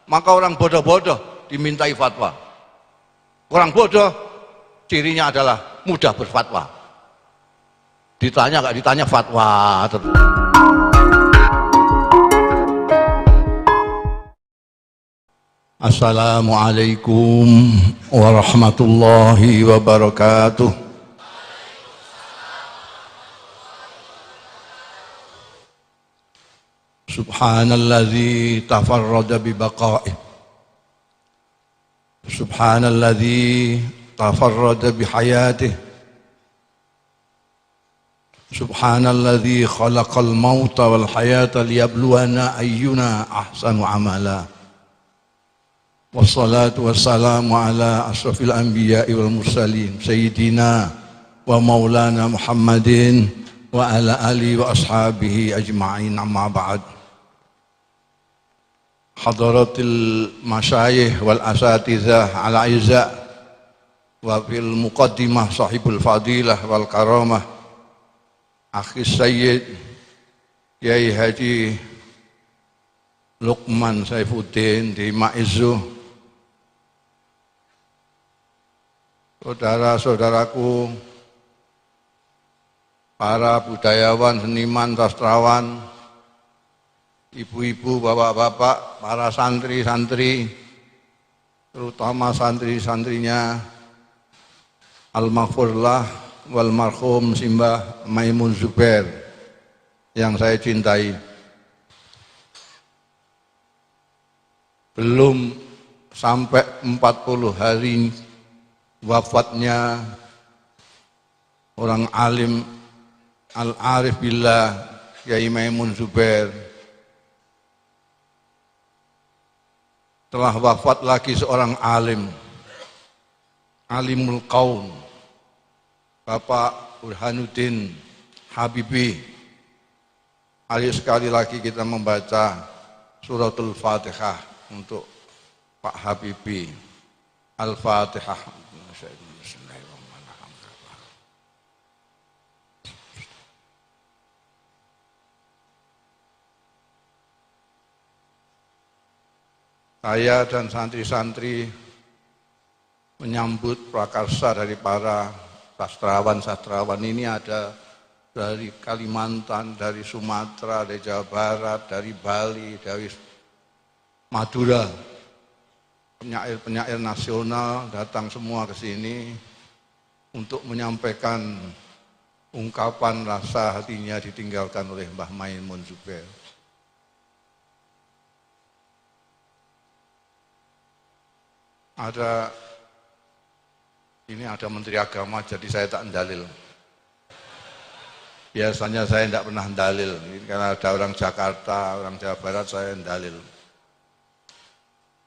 maka orang bodoh-bodoh dimintai fatwa. Orang bodoh cirinya adalah mudah berfatwa. Ditanya nggak ditanya fatwa terus. Assalamualaikum warahmatullahi wabarakatuh. Subhanalladzi tafarrada bi baqa'ih. Subhanalladzi tafarrada bi hayatih. Subhanalladzi khalaqal mauta wal hayata liyabluwana ayyuna ahsanu amala. Wassalatu wassalamu ala asrafil anbiya'i wal mursalin sayyidina wa maulana Muhammadin wa ala alihi wa ashabihi ajma'in, amma ba'd. Hadaratil masyayikh wal asatizah al aizza wa fil muqaddimah sahibul fadilah wal karamah akhi sayyid Kiai Haji Luqman Saifuddin di Maizu, saudara-saudaraku, para budayawan, seniman, sastrawan, ibu-ibu, bapak-bapak, para santri-santri, terutama santri-santrinya Al-Maghfurlah wal marhum Simbah Maimun Zubair yang saya cintai. Belum sampai 40 hari wafatnya orang alim al-arif billah Kiai Maimun Zubair. Telah wafat lagi seorang alim, alimul qaum, Bapak Burhanuddin Habibi. Mari sekali lagi kita membaca suratul Fatihah untuk Pak Habibi. Al-Fatihah. Saya dan santri-santri menyambut prakarsa dari para sastrawan-sastrawan ini, ada dari Kalimantan, dari Sumatera, dari Jawa Barat, dari Bali, dari Madura. Penyair-penyair nasional datang semua ke sini untuk menyampaikan ungkapan rasa hatinya ditinggalkan oleh Mbah Maimun Zubair. Ini ada Menteri Agama, jadi saya tak mendalil. Biasanya saya tidak pernah mendalil, karena ada orang Jakarta, orang Jawa Barat, saya mendalil.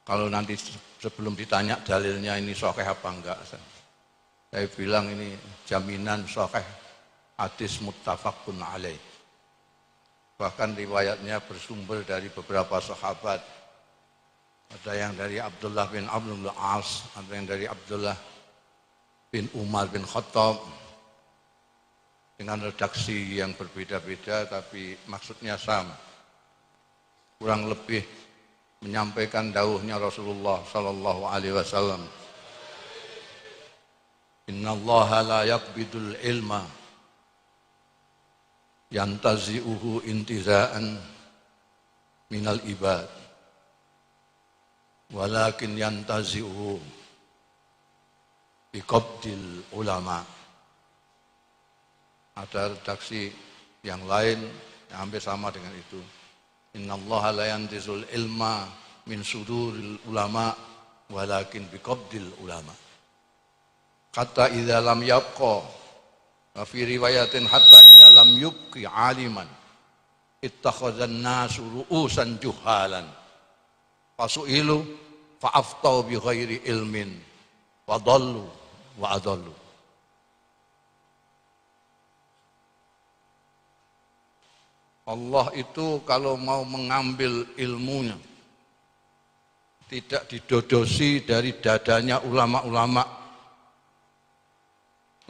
Kalau nanti sebelum ditanya dalilnya ini sahih apa enggak, saya bilang ini jaminan sahih, hadis muttafaqun alaih. Bahkan riwayatnya bersumber dari beberapa sahabat. Ada yang dari Abdullah bin Amr bin As, ada yang dari Abdullah bin Umar bin Khattab, dengan redaksi yang berbeda-beda tapi maksudnya sama. Kurang lebih menyampaikan dawuhnya Rasulullah sallallahu alaihi wasallam. Innallaha la yaqbidul ilma yantazi'uhu intiza'an minal ibad, walakin yantazi'uhu biqabdil ulama. Ada redaksi yang lain yang hampir sama dengan itu. Innallaha la yantizul ilma min suduril ulama walakin biqabdil ulama. Hatta idza lam yabqa, wa fi riwayatin hatta idza lam yubqi aliman ittakhadhan nasu ru'usan juhalan fasu'ilu fa'aftau bi ghairi ilmin wa dhallu wa adallu. Allah itu kalau mau mengambil ilmunya tidak didodosi dari dadanya ulama-ulama,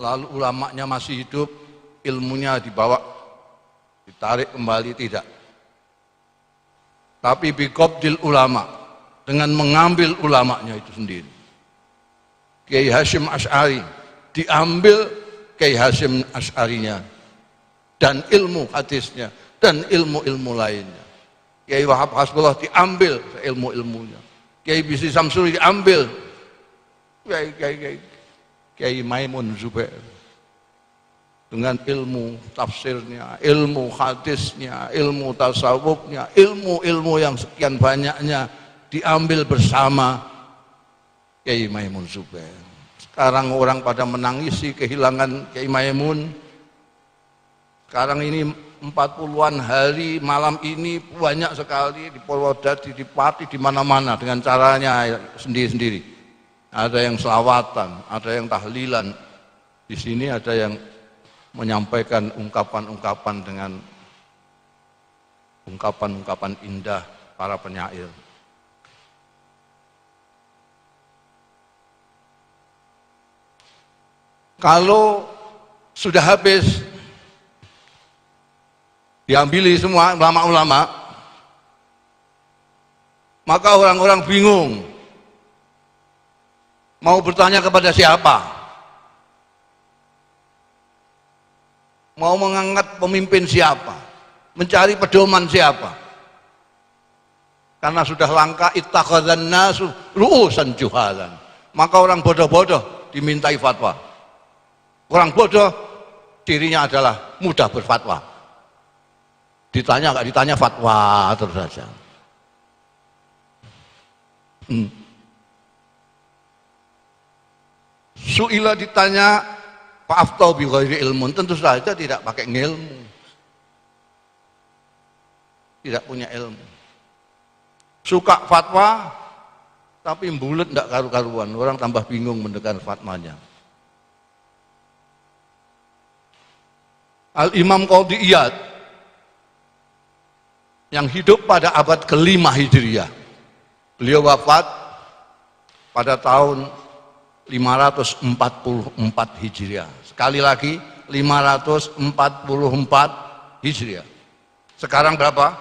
lalu ulamanya masih hidup, ilmunya dibawa, ditarik kembali, tidak. Tapi biqabdil ulama, dengan mengambil ulamanya itu sendiri. Kiai Hasyim Asy'ari diambil Kiai Hasyim Asy'arinya dan ilmu hadisnya dan ilmu-ilmu lainnya. Kiai Wahab Hasbullah diambil ilmu-ilmunya. Kiai Bisri Samsuri diambil Kiai Maimun Zubair dengan ilmu tafsirnya, ilmu hadisnya, ilmu tasawufnya, ilmu-ilmu yang sekian banyaknya diambil bersama Kiai Maimun Zubair. Sekarang orang pada menangisi kehilangan Kiai Maimun. Sekarang ini 40-an hari malam ini banyak sekali di Purwodadi, di Pati, di mana-mana dengan caranya sendiri-sendiri. Ada yang selawatan, ada yang tahlilan. Di sini ada yang menyampaikan ungkapan-ungkapan dengan ungkapan-ungkapan indah para penyair. Kalau sudah habis diambili semua ulama-ulama, maka orang-orang bingung mau bertanya kepada siapa, mau mengangkat pemimpin siapa, mencari pedoman siapa, karena sudah langka ittakhadzan nasu ru'usan juhalan. Maka orang bodoh-bodoh dimintai fatwa. Orang bodoh cirinya adalah mudah berfatwa. Ditanya nggak ditanya fatwa terus saja. Su'ila ditanya fa'aftau bi ghairi ilmun, tentu saja tidak pakai ilmu. Tidak punya ilmu. Suka fatwa tapi bulet enggak karu-karuan, orang tambah bingung mendengar fatwanya. Al-Imam Qadhi Iyad yang hidup pada abad ke-5 Hijriah. Beliau wafat pada tahun 544 Hijriah. Sekali lagi 544 Hijriah. Sekarang berapa?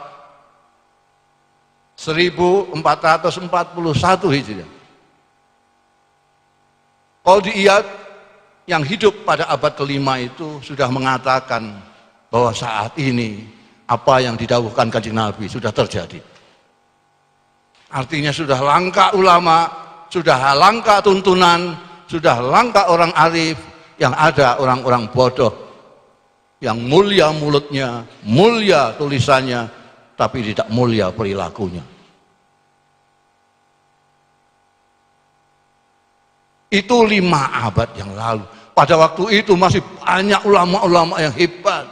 1441 Hijriah. Qadhi Iyad yang hidup pada abad ke-5 itu sudah mengatakan bahwa saat ini apa yang didhawuhkan Kanjeng Nabi sudah terjadi. Artinya sudah langka ulama, sudah langka tuntunan, sudah langka orang arif, yang ada orang-orang bodoh yang mulia mulutnya, mulia tulisannya, tapi tidak mulia perilakunya. Itu 5 abad yang lalu. Pada waktu itu masih banyak ulama-ulama yang hebat,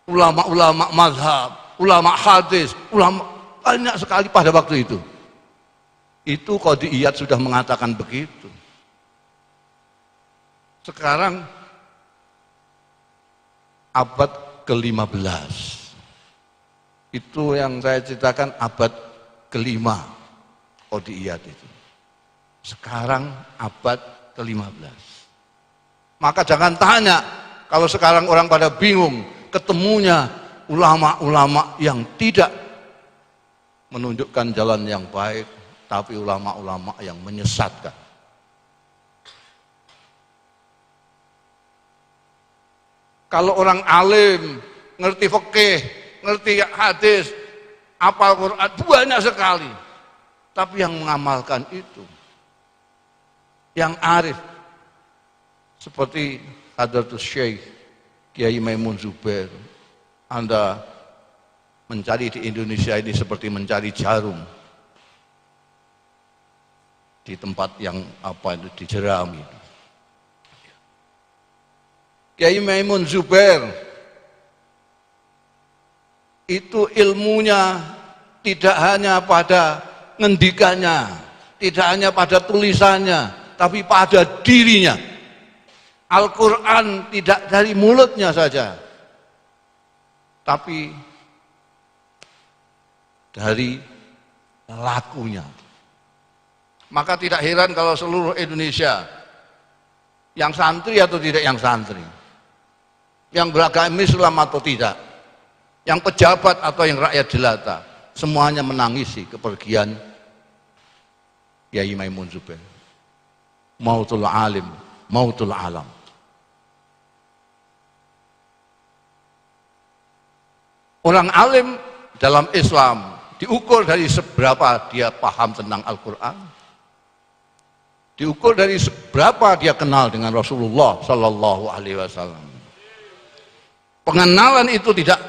ulama-ulama mazhab, ulama hadis, ulama banyak sekali pada waktu itu. Itu Qadhi Iyad sudah mengatakan begitu. Sekarang abad ke-15. Itu yang saya ceritakan abad ke-5 Qadhi Iyad itu. Sekarang abad ke-15. Maka jangan tanya kalau sekarang orang pada bingung ketemunya ulama-ulama yang tidak menunjukkan jalan yang baik, tapi ulama-ulama yang menyesatkan. Kalau orang alim, ngerti fikih, ngerti hadis, hafal Quran, banyak sekali. Tapi yang mengamalkan itu, yang arif, seperti Hadratus Syekh Kiai Maimun Zubair, Anda mencari di Indonesia ini seperti mencari jarum di tempat yang apa itu, di jerami. Kiai Maimun Zubair itu ilmunya tidak hanya pada ngendikannya, tidak hanya pada tulisannya, tapi pada dirinya. Al-Quran tidak dari mulutnya saja, tapi dari lakunya. Maka tidak heran kalau seluruh Indonesia, yang santri atau tidak yang santri, yang beragama Islam atau tidak, yang pejabat atau yang rakyat jelata, semuanya menangisi kepergian Kiai Maimun Zubair. Mautul alim, mautul alam. Orang alim dalam Islam diukur dari seberapa dia paham tentang Al-Quran, diukur dari seberapa dia kenal dengan Rasulullah Sallallahu Alaihi Wasallam. Pengenalan itu tidak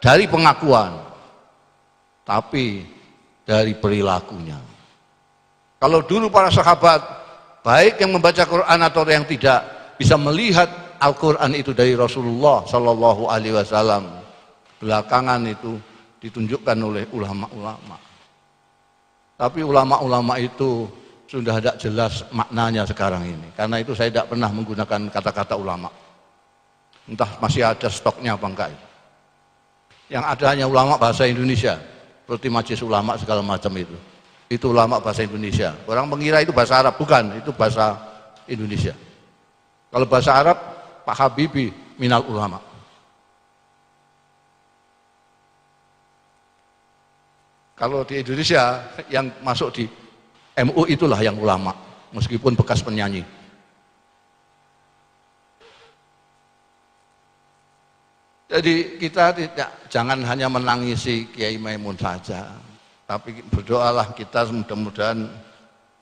dari pengakuan, tapi dari perilakunya. Kalau dulu para sahabat, baik yang membaca Quran atau yang tidak, bisa melihat Al-Quran itu dari Rasulullah Sallallahu Alaihi Wasallam. Belakangan itu ditunjukkan oleh ulama-ulama. Tapi ulama-ulama itu sudah tidak jelas maknanya sekarang ini. Karena itu saya tidak pernah menggunakan kata-kata ulama. Entah masih ada stoknya apa enggak. Yang ada hanya ulama bahasa Indonesia, seperti majelis ulama segala macam itu. Itu ulama bahasa Indonesia. Orang mengira itu bahasa Arab, bukan, itu bahasa Indonesia. Kalau bahasa Arab, Pak Habibie minal ulama. Kalau di Indonesia yang masuk di MU itulah yang ulama, meskipun bekas penyanyi. Jadi kita jangan hanya menangisi Kiai Maimun saja, tapi berdoalah kita mudah-mudahan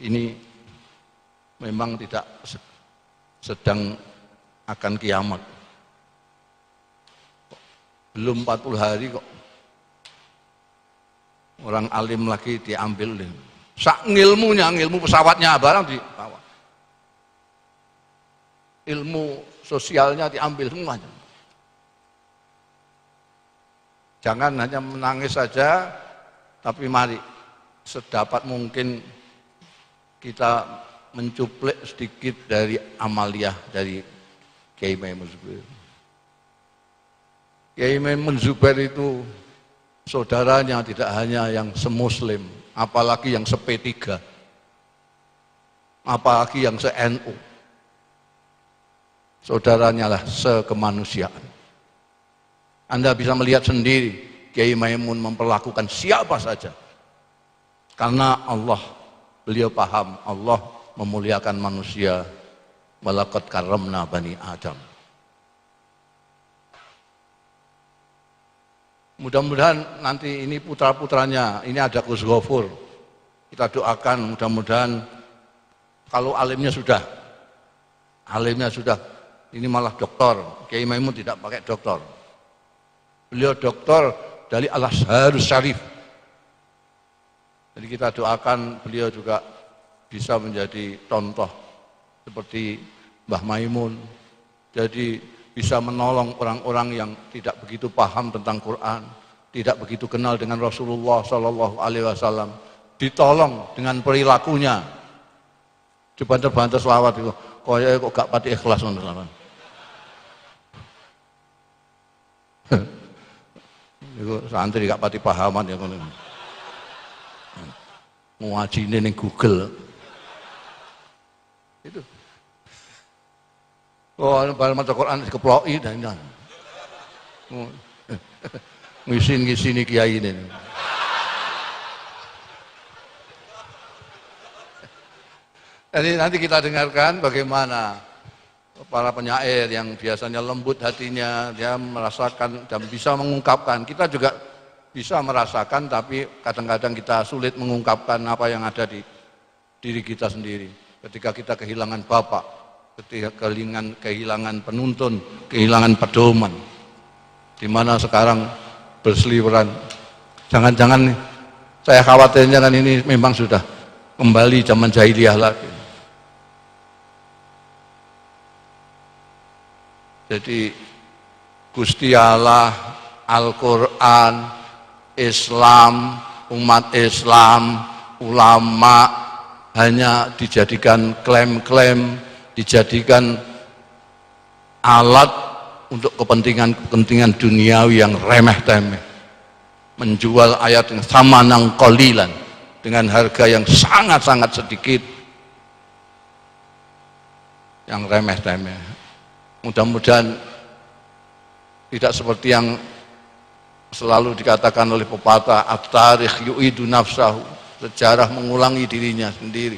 ini memang tidak sedang akan kiamat. Belum 40 hari kok. Orang alim lagi diambil, sak ngilmunya, ilmu pesawatnya barang dibawa, ilmu sosialnya diambil semuanya. Jangan hanya menangis saja, tapi mari sedapat mungkin kita mencuplik sedikit dari amaliyah dari Kiai Maimun Zubair. Kiai Maimun Zubair itu saudaranya tidak hanya yang semuslim, apalagi yang se-P3, apalagi yang se-NU. Saudaranya lah sekemanusiaan. Anda bisa melihat sendiri Kiai Maimun memperlakukan siapa saja. Karena Allah, beliau paham Allah memuliakan manusia. Walaqad karramna bani Adam. Mudah-mudahan nanti ini putra-putranya, ini ada Gus Ghafur. Kita doakan mudah-mudahan kalau alimnya sudah, ini malah doktor. Kiai Maimun tidak pakai doktor. Beliau doktor dari Al-Azhar Syarif. Jadi kita doakan beliau juga bisa menjadi contoh seperti Mbah Maimun. Jadi bisa menolong orang-orang yang tidak begitu paham tentang Quran, tidak begitu kenal dengan Rasulullah Sallallahu Alaihi Wasallam, ditolong dengan perilakunya. Dibanter-banter selawat itu, kok gak pati ikhlas nonton. Itu santri gak pati pahaman ya ngono. Ngajine ning Google. Itu. Oh, barang maca Quran dikeploki dan ngisin-ngisini kiai ini. Jadi nanti kita dengarkan bagaimana para penyair yang biasanya lembut hatinya, dia merasakan dan bisa mengungkapkan. Kita juga bisa merasakan, tapi kadang-kadang kita sulit mengungkapkan apa yang ada di diri kita sendiri. Ketika kita kehilangan bapak, ketika kehilangan penuntun, kehilangan pedoman, di mana sekarang berseliweran. Jangan-jangan saya khawatirnya kan ini memang sudah kembali zaman jahiliyah lagi. Jadi Gusti Allah, Al-Quran, Islam, umat Islam, ulama hanya dijadikan klaim-klaim, dijadikan alat untuk kepentingan-kepentingan duniawi yang remeh-temeh. Menjual ayat yang sama nang qalilan dengan harga yang sangat-sangat sedikit, yang remeh-temeh. Mudah-mudahan tidak seperti yang selalu dikatakan oleh pepatah, at-tarikh yu'idu nafsahu, sejarah mengulangi dirinya sendiri.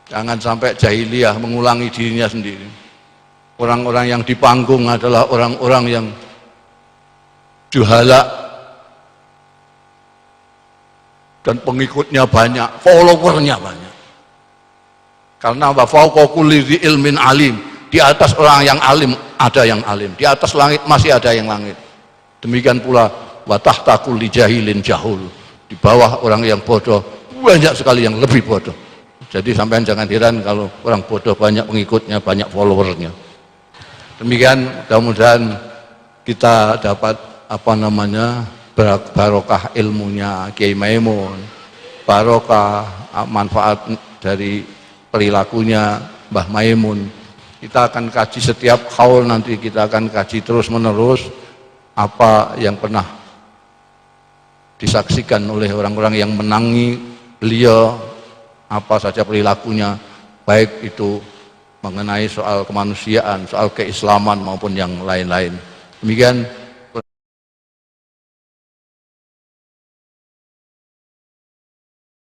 Jangan sampai jahiliyah mengulangi dirinya sendiri. Orang-orang yang di panggung adalah orang-orang yang juhala dan pengikutnya banyak, followernya banyak. Karena wa fauqa kulli ilmin alim, di atas orang yang alim ada yang alim, di atas langit masih ada yang langit. Demikian pula wa tahta kulli jahilin jahul, di bawah orang yang bodoh banyak sekali yang lebih bodoh. Jadi sampean jangan heran kalau orang bodoh banyak pengikutnya, banyak followernya. Demikian, mudah-mudahan kita dapat barokah ilmunya Kiai Maimun, barokah manfaat dari perilakunya Mbah Maimun. Kita akan kaji setiap haul, nanti kita akan kaji terus menerus apa yang pernah disaksikan oleh orang-orang yang menangi beliau, apa saja perilakunya, baik itu mengenai soal kemanusiaan, soal keislaman maupun yang lain-lain. Demikian